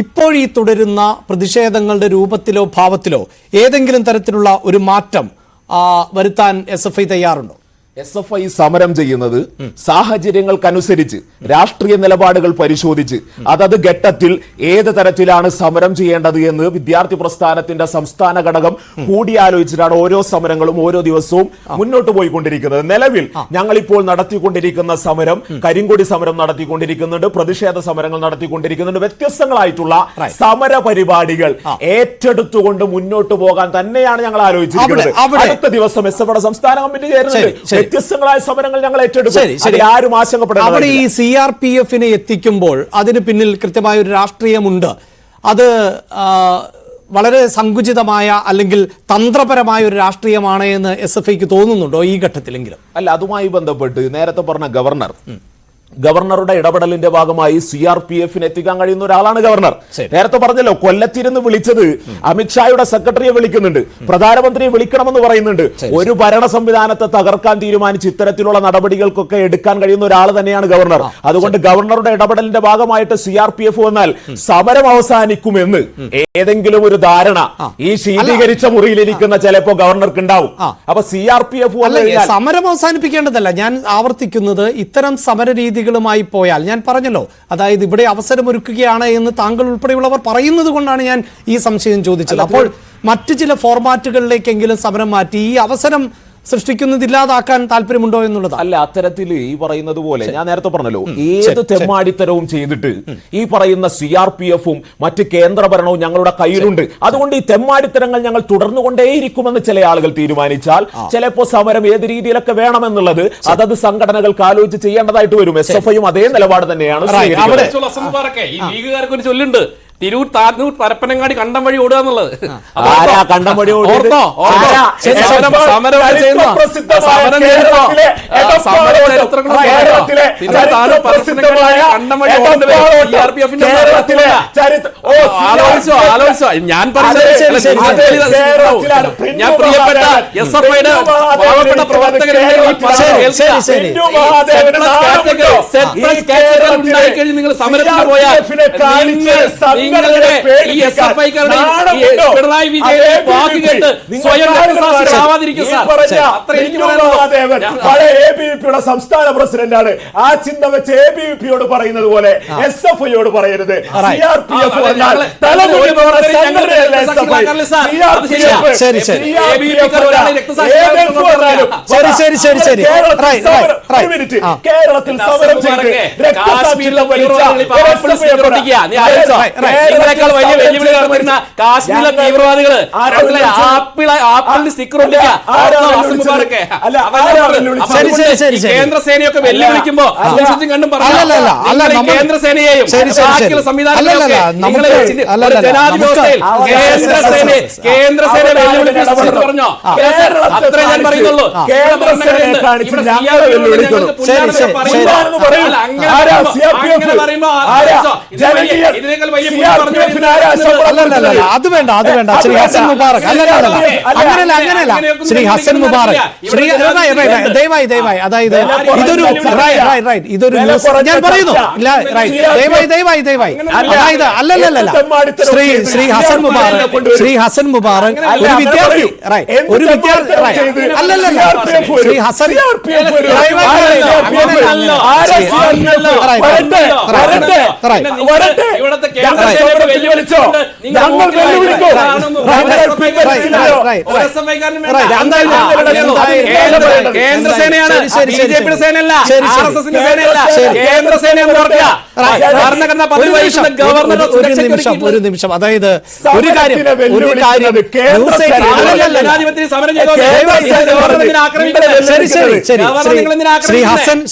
ഇപ്പോൾ ഈ തുടരുന്ന പ്രതിഷേധങ്ങളുടെ രൂപത്തിലോ ഭാവത്തിലോ ഏതെങ്കിലും തരത്തിലുള്ള ഒരു മാറ്റം വരുത്താൻ എസ്എഫ്ഐ തയ്യാറുണ്ടോ? എസ്എഫ്ഐ സമരം ചെയ്യുന്നത് സാഹചര്യങ്ങൾക്കനുസരിച്ച് രാഷ്ട്രീയ നിലപാടുകൾ പരിശോധിച്ച് അതത് ഘട്ടത്തിൽ ഏത് തരത്തിലാണ് സമരം ചെയ്യേണ്ടത് എന്ന് വിദ്യാർത്ഥി പ്രസ്ഥാനത്തിന്റെ സംസ്ഥാന ഘടകം കൂടിയാലോചിച്ചിട്ടാണ് ഓരോ സമരങ്ങളും ഓരോ ദിവസവും മുന്നോട്ട് പോയിക്കൊണ്ടിരിക്കുന്നത്. നിലവിൽ ഞങ്ങളിപ്പോൾ നടത്തിക്കൊണ്ടിരിക്കുന്ന സമരം കരിങ്കൊടി സമരം നടത്തിക്കൊണ്ടിരിക്കുന്നുണ്ട്, പ്രതിഷേധ സമരങ്ങൾ നടത്തിക്കൊണ്ടിരിക്കുന്നുണ്ട്. വ്യത്യസ്തങ്ങളായിട്ടുള്ള സമര പരിപാടികൾ ഏറ്റെടുത്തുകൊണ്ട് മുന്നോട്ട് പോകാൻ തന്നെയാണ് ഞങ്ങൾ ആലോചിച്ചിരിക്കുന്നത്. അടുത്ത ദിവസം എസ്എഫ്ഐയുടെ സംസ്ഥാന കമ്മിറ്റി ചേരുന്നുണ്ട്. വ്യത്യസ്തങ്ങളായ സമരങ്ങൾ ഞങ്ങൾ ഏറ്റെടുക്കും. ആരും ആശങ്കപ്പെടേണ്ട. അവിടെ ഈ സിആർപിഎഫിനെ എത്തിക്കുമ്പോൾ അതിന് പിന്നിൽ കൃത്യമായ ഒരു രാഷ്ട്രീയമുണ്ട്. അത് വളരെ സങ്കുചിതമായ അല്ലെങ്കിൽ തന്ത്രപരമായ ഒരു രാഷ്ട്രീയമാണ് എന്ന് എസ്എഫ്ഐക്ക് തോന്നുന്നുണ്ടോ ഈ ഘട്ടത്തിലെങ്കിലും? അല്ല, അതുമായി ബന്ധപ്പെട്ട് നേരത്തെ പറഞ്ഞ ഗവർണറുടെ ഇടപെടലിന്റെ ഭാഗമായി സിആർപിഎഫിന് എത്തിക്കാൻ കഴിയുന്ന ഒരാളാണ് ഗവർണർ. നേരത്തെ പറഞ്ഞല്ലോ, കൊല്ലത്തിരുന്ന് വിളിച്ചത് അമിത്ഷായുടെ സെക്രട്ടറിയെ വിളിക്കുന്നുണ്ട്, പ്രധാനമന്ത്രിയെ വിളിക്കണമെന്ന് പറയുന്നുണ്ട്. ഒരു ഭരണ സംവിധാനത്തെ തകർക്കാൻ തീരുമാനിച്ച് ഇത്തരത്തിലുള്ള നടപടികൾക്കൊക്കെ എടുക്കാൻ കഴിയുന്ന ഒരാൾ തന്നെയാണ് ഗവർണർ. അതുകൊണ്ട് ഗവർണറുടെ ഇടപെടലിന്റെ ഭാഗമായിട്ട് സിആർപിഎഫ് വന്നാൽ സമരം അവസാനിക്കുമെന്ന് ഏതെങ്കിലും ഒരു ധാരണ ഈ ശീതീകരിച്ച മുറിയിലിരിക്കുന്ന ചിലപ്പോ ഗവർണർക്ക് ഉണ്ടാവും. അപ്പൊ സിആർപിഎഫ് സമരം അവസാനിപ്പിക്കേണ്ടതല്ല. ഞാൻ ആവർത്തിക്കുന്നത്, ഇത്തരം സമരരീതി മായി പോയാൽ, ഞാൻ പറഞ്ഞല്ലോ, അതായത് ഇവിടെ അവസരമൊരുക്കുകയാണ് എന്ന് താങ്കൾ ഉൾപ്പെടെയുള്ളവർ പറയുന്നത് കൊണ്ടാണ് ഞാൻ ഈ സംശയം ചോദിച്ചത്. അപ്പോൾ മറ്റു ചില ഫോർമാറ്റുകളിലേക്കെങ്കിലും സമരം മാറ്റി ഈ അവസരം സൃഷ്ടിക്കുന്നതില്ലാതാക്കാൻ താല്പര്യമുണ്ടോ എന്നുള്ളത് അല്ല. അത്തരത്തിൽ ഈ പറയുന്നത് പോലെ ഞാൻ നേരത്തെ പറഞ്ഞല്ലോ, ഏത് തെമ്മാടിത്തരവും ചെയ്തിട്ട് ഈ പറയുന്ന സിആർപിഎഫും മറ്റ് കേന്ദ്രഭരണവും ഞങ്ങളുടെ കയ്യിലുണ്ട്. അതുകൊണ്ട് ഈ തെമ്മാടിത്തരങ്ങൾ ഞങ്ങൾ തുടർന്നുകൊണ്ടേയിരിക്കുമെന്ന് ചില ആളുകൾ തീരുമാനിച്ചാൽ ചിലപ്പോ സമരം ഏത് രീതിയിലൊക്കെ വേണമെന്നുള്ളത് അതത് സംഘടനകൾക്ക് ആലോചിച്ച് ചെയ്യേണ്ടതായിട്ട് വരും. എസ്എഫ്ഐയും അതേ നിലപാട് തന്നെയാണ്. ചൊല്ലുണ്ട്, തിരൂർ, താനൂർ, പരപ്പനങ്ങാടി കണ്ടം വഴി ഓടുക എന്നുള്ളത്. കണ്ടം വഴി ഞാൻ ഞാൻ പ്രിയപ്പെട്ട എസ്എഫ്ഐയുടെ പാവപ്പെട്ട പ്രവർത്തകരെ നിങ്ങൾ സമരത്തിന് പോയാൽ നിങ്ങളുടെ ഈ എസ്എഫ്ഐക്കാരുടെ പിണറായി വിജയനെ വാക്ക് കേട്ട് സ്വയം രക്തസാക്ഷിയാവാതിരിക്കും സാർ. എബിവിപിയുടെ സംസ്ഥാന പ്രസിഡന്റാണ്. ആ ചിന്ത വെച്ച് എബിവിപിയോട് പറയുന്നത് പോലെ എസ്എഫ്ഐയോട് പറയരുത്. സിആർപിഎഫ് കേരളത്തിൽ സമരം ചെയ്ത് ഇതിനേക്കാൾ വലിയ വെല്ലുവിളി നടന്നിരുന്ന കാശ്മീരിലെ തീവ്രവാദികള് ആപ്പിളിന് സ്റ്റിക്കർ കേന്ദ്രസേനയൊക്കെ വെല്ലുവിളിക്കുമ്പോ കണ്ടും പറഞ്ഞു കേന്ദ്രസേനയെയും ജനാധിപത്യത്തിൽ കേന്ദ്രസേന വെല്ലുവിളിച്ചു പറഞ്ഞോ? അത്രേ ഞാൻ പറയുന്നുള്ളൂ. ഇതിനേക്കാൾ വലിയ അത് വേണ്ട, അത് വേണ്ട. ശ്രീ ഹസൻ മുബാറക് അങ്ങനെയല്ല. ശ്രീ ഹസൻ മുബാറക്, ദയവായി അതായത് ഇതൊരു ഞാൻ പറയുന്നു, ദയവായി അതായത് അല്ലല്ല ശ്രീ ഹസൻ മുബാറക് ഒരു വിദ്യാർത്ഥി അല്ലല്ല ശ്രീ ഹസൻ കേന്ദ്രസേനയാണ്, ബിജെപിയുടെ സേനയല്ല, ആർഎസ്എസിന്റെ സേനയല്ല, കേന്ദ്രസേനയെന്ന് പറഞ്ഞ ഒരു നിമിഷം അതായത് ഒരു കാര്യം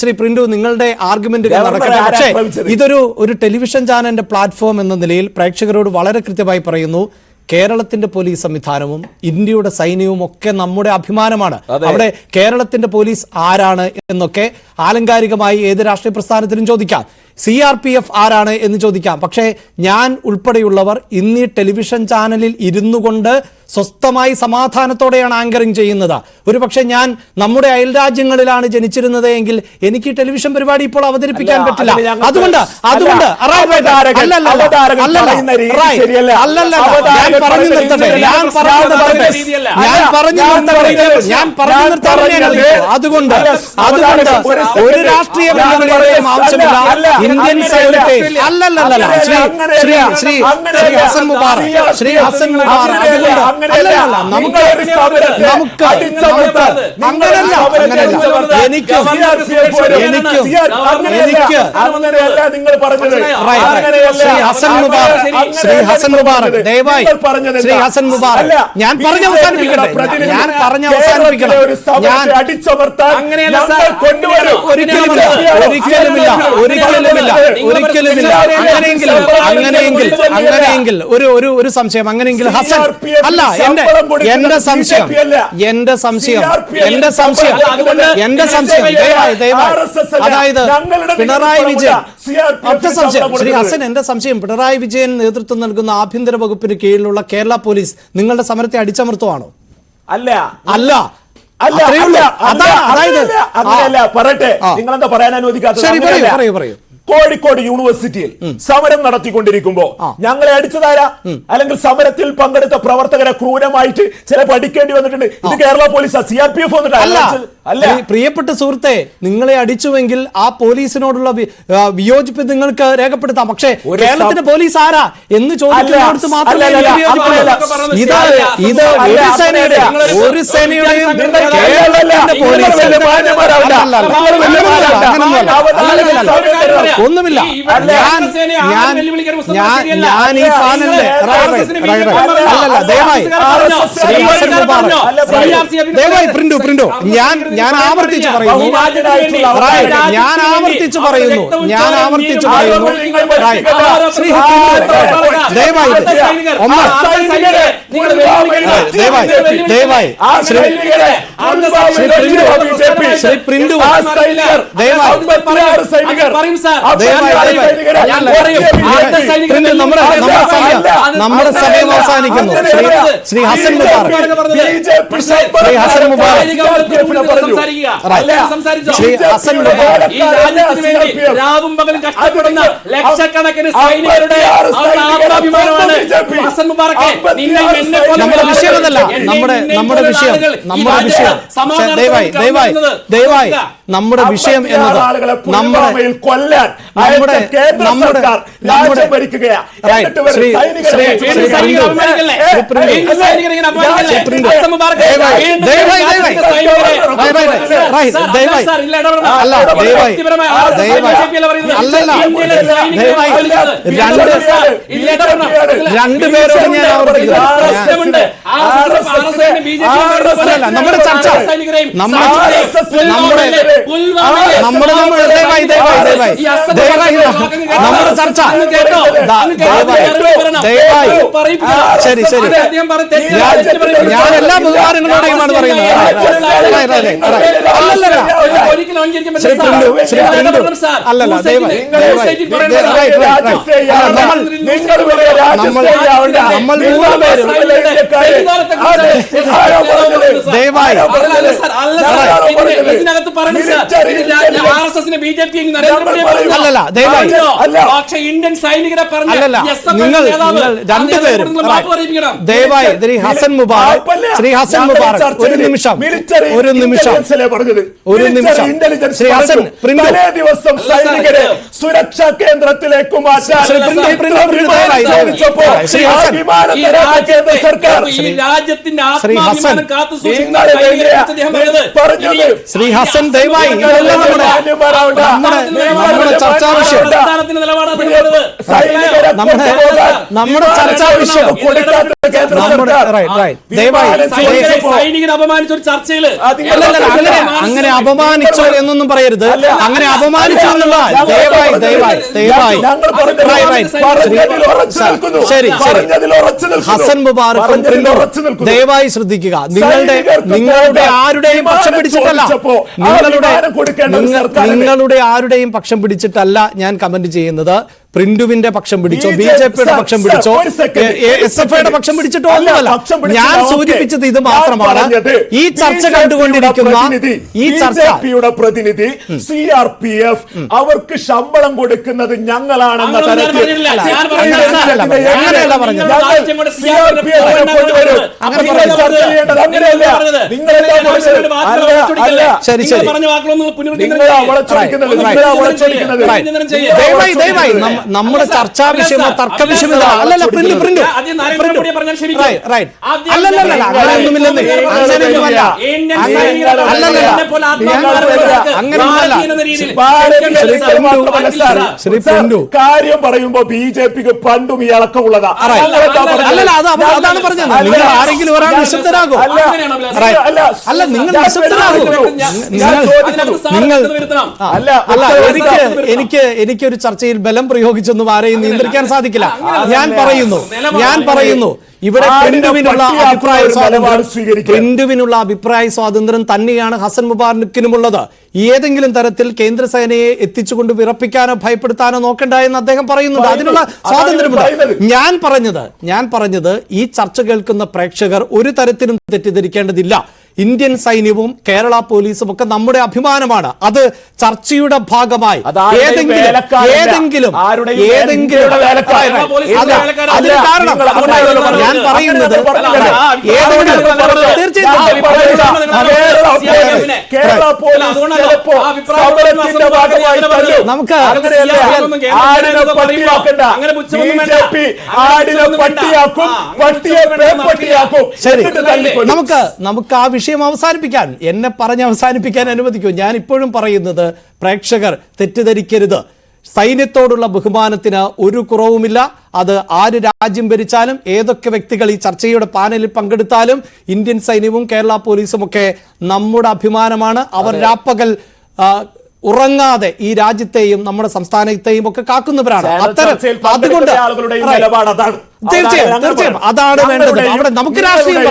ശ്രീ പ്രിന്റു, നിങ്ങളുടെ ആർഗ്യുമെന്റുകൾ നടക്കട്ടെ. പക്ഷേ ഇതൊരു ടെലിവിഷൻ ചാനലിന്റെ പ്ലാറ്റ്ഫോം എന്ന നിലയിൽ പ്രേക്ഷകരോട് വളരെ കൃത്യമായി പറയുന്നു, കേരളത്തിന്റെ പോലീസ് സംവിധാനവും ഇന്ത്യയുടെ സൈന്യവും ഒക്കെ നമ്മുടെ അഭിമാനമാണ്. അവിടെ കേരളത്തിന്റെ പോലീസ് ആരാണ് എന്നൊക്കെ ആലങ്കാരികമായി ഏത് രാഷ്ട്രീയ പ്രസ്ഥാനത്തിനും ചോദിക്കാം. CRPF ആരാണ് എന്ന് ചോദിക്കാം. പക്ഷേ ഞാൻ ഉൾപ്പെടെയുള്ളവർ ഇന്ന് ഈ ടെലിവിഷൻ ചാനലിൽ ഇരുന്നു കൊണ്ട് സ്വസ്ഥമായി സമാധാനത്തോടെയാണ് ആങ്കറിംഗ് ചെയ്യുന്നത്. ഒരു പക്ഷേ ഞാൻ നമ്മുടെ അയൽരാജ്യങ്ങളിലാണ് ജനിച്ചിരുന്നത് എങ്കിൽ എനിക്ക് ടെലിവിഷൻ പരിപാടി ഇപ്പോൾ അവതരിപ്പിക്കാൻ പറ്റില്ല. അതുകൊണ്ട് ഒരു രാഷ്ട്രീയ ബന്ധങ്ങളുടെയും ആവശ്യമില്ല. ഇന്ത്യൻ സൈന്യത്തെ ശ്രീ ഹസൻ മുബാറക് ദയവായി ശ്രീ ഹസൻ മുബാറക് ഞാൻ പറഞ്ഞ് അവസാനിപ്പിക്കട്ടെ. അങ്ങനെയെങ്കിൽ ഒരു സംശയം. അങ്ങനെയെങ്കിൽ ഹസൻ അല്ല, എന്റെ സംശയം അതായത് പിണറായി വിജയൻ ഒറ്റ സംശയം ശ്രീ ഹസൻ, എന്റെ സംശയം പിണറായി വിജയൻ നേതൃത്വം നൽകുന്ന ആഭ്യന്തര വകുപ്പിന് കീഴിലുള്ള കേരള പോലീസ് നിങ്ങളുടെ സമരത്തെ അടിച്ചമർത്തുവാണോ? അല്ല. പറയട്ടെ, നിങ്ങളെന്താ പറയാൻ അനുവദിക്കാത്ത? കോഴിക്കോട് യൂണിവേഴ്സിറ്റിയിൽ സമരം നടത്തിക്കൊണ്ടിരിക്കുമ്പോ ഞങ്ങളെ അടിച്ചതാരാ? അല്ലെങ്കിൽ സമരത്തിൽ പങ്കെടുത്ത പ്രവർത്തകരെ ക്രൂരമായിട്ട് ചില പഠിക്കേണ്ടി വന്നിട്ടുണ്ട്. ഇത് കേരള പോലീസ് CRPF അല്ല. പ്രിയപ്പെട്ട സുഹൃത്തെ, നിങ്ങളെ അടിച്ചുവെങ്കിൽ ആ പോലീസിനോടുള്ള വിയോജിപ്പ് നിങ്ങൾക്ക് രേഖപ്പെടുത്താം. പക്ഷേ കേരളത്തിന്റെ പോലീസ് ആരാ എന്ന് ചോദിക്കുന്നിടത്ത് മാത്രമേ ഇത് ഒരു സേനയുടെയും ഒന്നുമില്ല. ഞാൻ ഈ പാനലിലെ ദയവായി പ്രിന്റു ഞാൻ ആവർത്തിച്ചു പറയുന്നു ദയവായി ശ്രീ പ്രിന്റു നമ്മുടെ സമയം അവസാനിക്കുന്നു. ശ്രീ ഹസൻ മുബാറക് രാവും പകലും കഷ്ടപ്പെടുന്ന ലക്ഷക്കണക്കിന് സൈനികരുടെ നമ്മുടെ വിഷയമല്ല, നമ്മുടെ വിഷയം ദയവായി നമ്മുടെ വിഷയം എന്നത് രണ്ടുപേരോട് ഞാൻ ആവർത്തിക്കുന്നു. നമ്മുടെ ചർച്ച ശരി ഞാൻ എല്ലാ ബഹുമാനങ്ങളോടെയുമാണ് പറയുന്നത്. ഇന്ത്യൻ സൈനികരെ നിങ്ങൾ രണ്ടുപേരും ദയവായി ഹസൻ മുബാറക് ശ്രീ ഹസൻ മുബാറക് ഒരു നിമിഷം ശ്രീ ഹസൻ ദിവസം സൈനികരെ സുരക്ഷാ കേന്ദ്രത്തിലേക്ക് മാറ്റാൻ ശ്രീ ഹസൻ ദയവായി നമ്മുടെ ചർച്ചാ വിഷയം നമ്മുടെ ചർച്ചാ വിഷയം സൈനികനെ അപമാനിച്ച ഒരു ചർച്ചയില് അങ്ങനെ അപമാനിച്ചോ എന്നൊന്നും പറയരുത്. അങ്ങനെ അപമാനിച്ചു എന്നുള്ള ദയവായി ശരി ഹസൻ മുബാറക്കും ദയവായി ശ്രദ്ധിക്കുക. നിങ്ങളുടെ ആരുടെയും പക്ഷം പിടിച്ചിട്ടല്ല, നിങ്ങളുടെ ആരുടെയും പക്ഷം പിടിച്ചിട്ടല്ല ഞാൻ കമന്റ് ചെയ്യുന്നത്. പ്രിന്റുവിന്റെ പക്ഷം പിടിച്ചോ, BJPയുടെ പക്ഷം പിടിച്ചോ, SFIയുടെ പക്ഷം പിടിച്ചിട്ടോ ഒന്നുമല്ല. ഞാൻ സൂചിപ്പിച്ചത് ഇത് മാത്രമാണ്. ഈ ചർച്ച കണ്ടുകൊണ്ടിരിക്കുന്ന ഈ ചർച്ചയുടെ പ്രതിനിധി CRPF അവർക്ക് ശമ്പളം കൊടുക്കുന്നത് ഞങ്ങളാണെന്ന തരത്തിൽ അങ്ങനെയല്ല പറഞ്ഞത്. ദയവായി നമ്മുടെ ചർച്ചാ വിഷയമോ തർക്ക വിഷയമോ അല്ലല്ല. പ്രിന്റ് ശ്രീ പ്രിന്റു കാര്യം പറയുമ്പോ BJPക്ക് പണ്ടും ഈ ഇളക്കമുള്ളതാ. അല്ലല്ല, അതാണ് പറഞ്ഞത്. നിങ്ങൾ ആരെങ്കിലും ഒരാൾ നിശബ്ദരാകും. അല്ല, നിങ്ങൾ നിശബ്ദരാകും. എനിക്കൊരു ചർച്ചയിൽ ബലം പ്രയോഗിച്ചൊന്നും ആരെയും നിയന്ത്രിക്കാൻ സാധിക്കില്ല. ഞാൻ പറയുന്നു ഇവിടെ പ്രിന്റുവിനുള്ള അഭിപ്രായ സ്വാതന്ത്ര്യം തന്നെയാണ് ഹസൻ മുബാറക്കിനുമുള്ളത്. ഏതെങ്കിലും തരത്തിൽ കേന്ദ്രസേനയെ എത്തിച്ചുകൊണ്ട് വിറപ്പിക്കാനോ ഭയപ്പെടുത്താനോ നോക്കണ്ട എന്ന് അദ്ദേഹം പറയുന്നുണ്ട്. അതിനുള്ള സ്വാതന്ത്ര്യമുണ്ട്. ഞാൻ പറഞ്ഞത് ഈ ചർച്ച കേൾക്കുന്ന പ്രേക്ഷകർ ഒരു തരത്തിലും തെറ്റിദ്ധരിക്കേണ്ടതില്ല. ഇന്ത്യൻ സൈന്യവും കേരള പോലീസും ഒക്കെ നമ്മുടെ അഭിമാനമാണ്. അത് ചർച്ചയുടെ ഭാഗമായി ഞാൻ പറയുന്നത് നമുക്ക് ആ വിഷയം അവസാനിപ്പിക്കാൻ, എന്നെ പറഞ്ഞ് അവസാനിപ്പിക്കാൻ അനുവദിക്കൂ. ഞാൻ ഇപ്പോഴും പറയുന്നത് പ്രേക്ഷകർ തെറ്റിദ്ധരിക്കരുത്. സൈന്യത്തോടുള്ള ബഹുമാനത്തിന് ഒരു കുറവുമില്ല. അത് ആര് രാജ്യം ഭരിച്ചാലും ഏതൊക്കെ വ്യക്തികൾ ഈ ചർച്ചയുടെ പാനലിൽ പങ്കെടുത്താലും ഇന്ത്യൻ സൈന്യവും കേരള പോലീസും ഒക്കെ നമ്മുടെ അഭിമാനമാണ്. അവർ രാപ്പകൽ ഉറങ്ങാതെ ഈ രാജ്യത്തെയും നമ്മുടെ സംസ്ഥാനത്തെയും ഒക്കെ കാക്കുന്നവരാണ്. അതുകൊണ്ട് തീർച്ചയായും അതാണ് വേണ്ടത്. അവിടെ നമുക്ക് രാഷ്ട്രീയം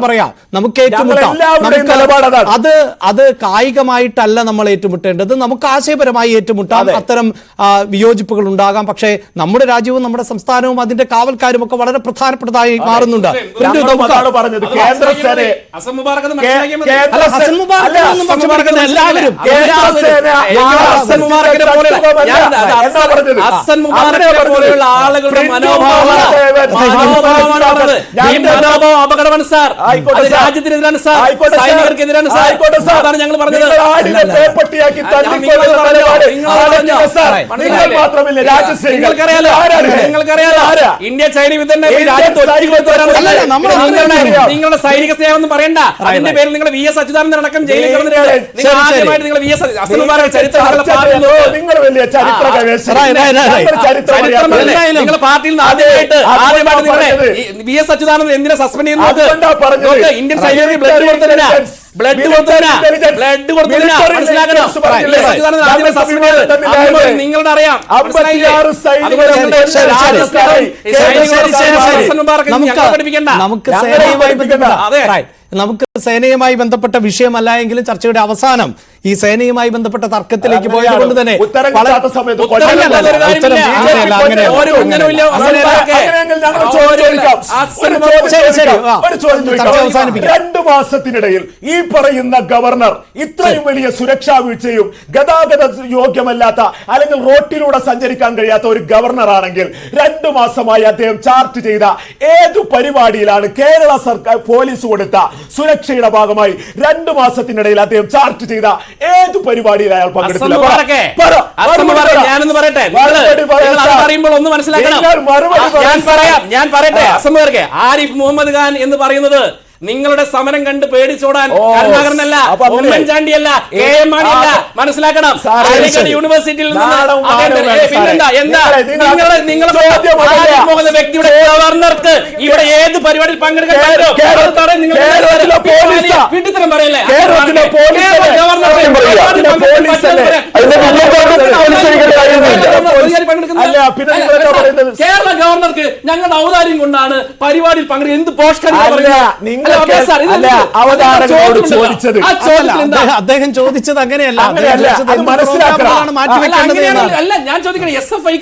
പറയാം, നമുക്ക് ഏറ്റുമുട്ടാം. അത് കായികമായിട്ടല്ല നമ്മൾ ഏറ്റുമുട്ടേണ്ടത്. നമുക്ക് ആശയപരമായി ഏറ്റുമുട്ടാം. അത്തരം വിയോജിപ്പുകൾ ഉണ്ടാകാം. പക്ഷേ നമ്മുടെ രാജ്യവും നമ്മുടെ സംസ്ഥാനവും അതിന്റെ കാവൽക്കാരും ഒക്കെ വളരെ പ്രധാനപ്പെട്ടതായി മാറുന്നുണ്ട്. അപകടമാണ് സാർ, രാജ്യത്തിനെതിരാണ് സാർ, സൈനികർക്കെതിരാണ് സാർ. അതാണ് ഞങ്ങൾ പറഞ്ഞത്. നിങ്ങൾക്കറിയാലോ ഇന്ത്യ ചൈന യുദ്ധത്തിന്റെ നിങ്ങളുടെ സൈനിക സേവനം ഒന്നും പറയണ്ട. അതിന്റെ പേരിൽ നിങ്ങൾ VS അച്യുതാനന്ദൻ അടക്കം ജയിലിൽ കിടന്നിട്ടുണ്ട്. നിങ്ങൾ ആദ്യമായിട്ട് നിങ്ങൾ VS ഹസൻ മുബാറക്ക് ചരിത്രം നിങ്ങളുടെ പാർട്ടിയിൽ നിന്ന് ആദ്യമായിട്ട് VS അച്യുതാനന്ദൻ എന്തിനാ സസ്പെൻഡ് ചെയ്യുന്നത്? ഇന്ത്യൻ സൈന്യത്തിൽ ബ്ലഡ് കൊടുത്തില്ല, മനസ്സിലാക്കണം. നിങ്ങളുടെ അറിയാം. നമുക്ക് സേനയുമായി ബന്ധപ്പെട്ട വിഷയമല്ല എങ്കിലും ചർച്ചയുടെ അവസാനം ഈ സേനയുമായി ബന്ധപ്പെട്ട തർക്കത്തിലേക്ക് പോയത് കൊണ്ട് തന്നെ രണ്ടു മാസത്തിനിടയിൽ ഈ പറയുന്ന ഗവർണർ ഇത്രയും വലിയ സുരക്ഷാ വീഴ്ചയും ഗതാഗത യോഗ്യമല്ലാത്ത അല്ലെങ്കിൽ റോട്ടിലൂടെ സഞ്ചരിക്കാൻ കഴിയാത്ത ഒരു ഗവർണർ ആണെങ്കിൽ 2 മാസമായി അദ്ദേഹം ചാർട്ട് ചെയ്ത ഏതു പരിപാടിയിലാണ് കേരള സർക്കാർ പോലീസ് കൊടുത്ത സുരക്ഷയുടെ ഭാഗമായി 2 മാസത്തിനിടയിൽ അദ്ദേഹം ചാർട്ട് ചെയ്ത ഏത് പരിപാടിയിൽ അയാൾ പങ്കെടുത്തില്ല? ഞാനൊന്ന് പറയട്ടെ, പറയുമ്പോൾ ഒന്ന് മനസ്സിലാക്കണം. ഞാൻ പറയട്ടെ. അസംബർക്കെ ആരിഫ് മുഹമ്മദ് ഖാൻ എന്ന് പറയുന്നത് നിങ്ങളുടെ സമരം കണ്ട് പേടിച്ചോടാൻ കരുണാകരനല്ല, ഉമ്മൻചാണ്ടിയല്ല, KM മാണിയല്ല. മനസ്സിലാക്കണം. കാലിക്കറ്റ് യൂണിവേഴ്സിറ്റിയിൽ പിന്നെന്താ നിങ്ങളുടെ വ്യക്തിയുടെ ഗവർണർക്ക് ഇവിടെ ഏത് പരിപാടിയിൽ പങ്കെടുക്കാൻ വീട്ടിത്തരം പറയല്ലേ? കേരള ഗവർണർക്ക് ഞങ്ങളുടെ ഔദാര്യം കൊണ്ടാണ് പരിപാടിയിൽ പങ്കെടുക്കുക. എന്ത് അദ്ദേഹം ചോദിച്ചത് അങ്ങനെയല്ല. അല്ല, ഞാൻ ചോദിക്കണേ, SFI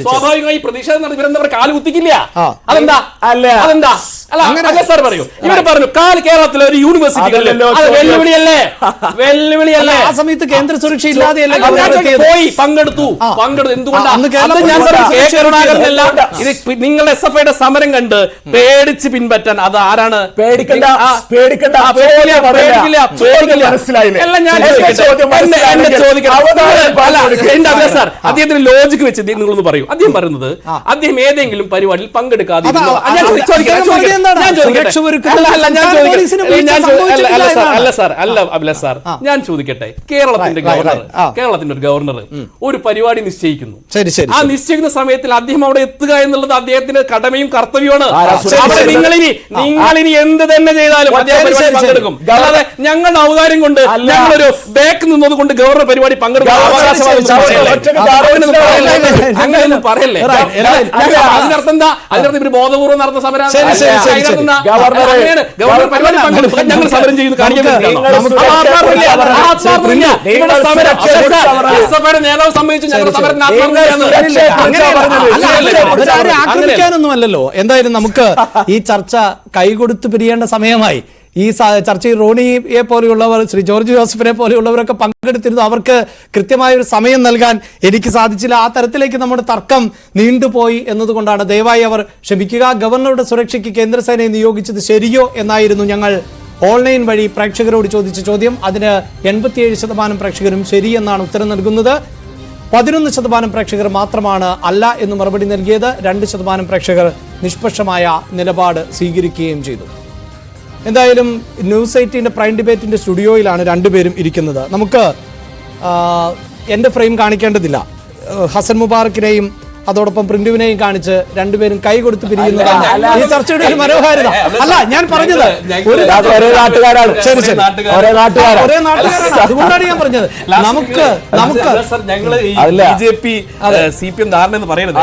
സ്വാഭാവികമായി പ്രതിഷേധം നടത്തി വരുന്നവർ കാല് കുത്തിക്കില്ല. അതെന്താ? അതെന്താ? അല്ല സാർ പറയൂ. ഇവര് പറഞ്ഞു കേരളത്തിലെ ഒരു യൂണിവേഴ്സിറ്റികളിൽ വെല്ലുവിളിയല്ലേ? വെല്ലുവിളിയല്ലേ? ആ സമയത്ത് കേന്ദ്ര സുരക്ഷ ഇല്ലാതെയല്ല പോയി പങ്കെടുത്തു. എന്തുകൊണ്ടാണ് ഇത് നിങ്ങളുടെ SFIയുടെ സമരം കണ്ട് പേടിച്ച് പിൻപറ്റാൻ? അത് ആരാണ്? പേടിക്കണ്ട. എല്ലാം ഞാൻ സാർ അദ്ദേഹത്തിന് ലോജിക്ക് വെച്ച് നിങ്ങളൊന്ന് പറയൂ. അദ്ദേഹം പറയുന്നത് അദ്ദേഹം ഏതെങ്കിലും പരിപാടിയിൽ പങ്കെടുക്കാതെ ഞാൻ ചോദിക്കട്ടെ, കേരളത്തിന്റെ ഒരു ഗവർണർ ഒരു പരിപാടി നിശ്ചയിക്കുന്നു. ആ നിശ്ചയിക്കുന്ന സമയത്തിൽ അദ്ദേഹം അവിടെ എത്തുക എന്നുള്ളത് അദ്ദേഹത്തിന്റെ കടമയും കർത്തവ്യമാണ്. നിങ്ങളിനി എന്ത് തന്നെ ചെയ്താലും അദ്ദേഹം പരിപാടി പങ്കെടുക്കും. അല്ലാതെ ഞങ്ങളുടെ ഔദാര്യം കൊണ്ട് ഞങ്ങളൊരു ബാക്ക് നിന്നത് കൊണ്ട് ഗവർണർ പരിപാടി പങ്കെടുക്കും അങ്ങനെയൊന്നും പറയല്ലേ. അതിനർത്ഥം എന്താ? അതിനർത്ഥം ഇവര് ബോധപൂർവ്വം നടന്ന സമരം ഞങ്ങൾ സമരം ചെയ്യുന്നു കാണിക്കാൻ നേതാവ് സംബന്ധിച്ച് ഞങ്ങൾ സമരം ആക്രമിക്കാനൊന്നുമല്ലല്ലോ. എന്തായാലും നമുക്ക് ഈ ചർച്ച കൈകൊടുത്ത് പിരിയേണ്ട സമയമായി. ഈ ചർച്ചയിൽ റോണിയെ പോലെയുള്ളവർ, ശ്രീ ജോർജ് ജോസഫിനെ പോലെയുള്ളവരൊക്കെ പങ്കെടുത്തിരുന്നു. അവർക്ക് കൃത്യമായ ഒരു സമയം നൽകാൻ എനിക്ക് സാധിച്ചില്ല. ആ തരത്തിലേക്ക് നമ്മുടെ തർക്കം നീണ്ടുപോയി എന്നതുകൊണ്ടാണ്. ദയവായി അവർ ക്ഷമിക്കുക. ഗവർണറുടെ സുരക്ഷയ്ക്ക് കേന്ദ്രസേനയെ നിയോഗിച്ചത് ശരിയോ എന്നായിരുന്നു ഞങ്ങൾ ഓൺലൈൻ വഴി പ്രേക്ഷകരോട് ചോദിച്ച ചോദ്യം. അതിന് 87% പ്രേക്ഷകരും ശരിയെന്നാണ് ഉത്തരം നൽകുന്നത്. 11% പ്രേക്ഷകർ മാത്രമാണ് അല്ല എന്ന് മറുപടി നൽകിയത്. 2% പ്രേക്ഷകർ നിഷ്പക്ഷമായ നിലപാട് സ്വീകരിക്കുകയും ചെയ്തു. എന്തായാലും ന്യൂസ് 18 പ്രൈം ഡിബേറ്റിന്റെ സ്റ്റുഡിയോയിലാണ് രണ്ടുപേരും ഇരിക്കുന്നത്. നമുക്ക് എൻ്റെ ഫ്രെയിം കാണിക്കേണ്ടതില്ല. ഹസൻ മുബാറക്കിനെയും അതോടൊപ്പം പ്രിന്റുവിനെയും കാണിച്ച് രണ്ടുപേരും കൈ കൊടുത്ത് പിരിയുന്നതാണ് ഈ ചർച്ചയുടെ ഒരു മനോഹാരിത. അല്ല, ഞാൻ പറഞ്ഞത് ഒരേ നാട്ടുകാരാണ്. അതുകൊണ്ടാണ് ഞാൻ പറഞ്ഞത് നമുക്ക് CPM ധാരണ എന്ന് പറയുന്നത്.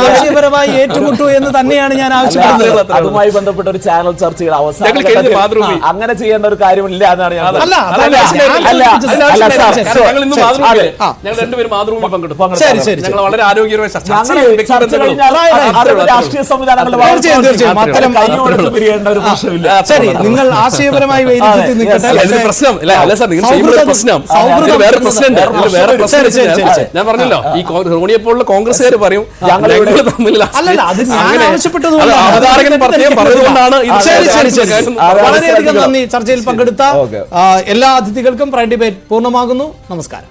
ആശയപരമായി ഏറ്റുമുട്ടു എന്ന് തന്നെയാണ് ഞാൻ ആവശ്യപ്പെടുന്നത്. അതുമായി ബന്ധപ്പെട്ട ഒരു ചാനൽ ചർച്ചയിൽ അവസാനം അങ്ങനെ ചെയ്യേണ്ട ഒരു കാര്യമില്ല എന്നാണ് ഞാൻ. ഞങ്ങൾ വളരെ ആരോഗ്യകരമായ രാഷ്ട്രീയ സംവിധാനങ്ങളുടെ ശരി, നിങ്ങൾ ആശയപരമായി ഞാൻ പറഞ്ഞല്ലോ, ഈ റോണിയെ പോലുള്ള കോൺഗ്രസ്സുകാർ പറയും വളരെയധികം നന്ദി. ചർച്ചയിൽ പങ്കെടുത്ത എല്ലാ അതിഥികൾക്കും പ്രൈം ഡിബേറ്റ് പൂർണ്ണമാകുന്നു. നമസ്കാരം.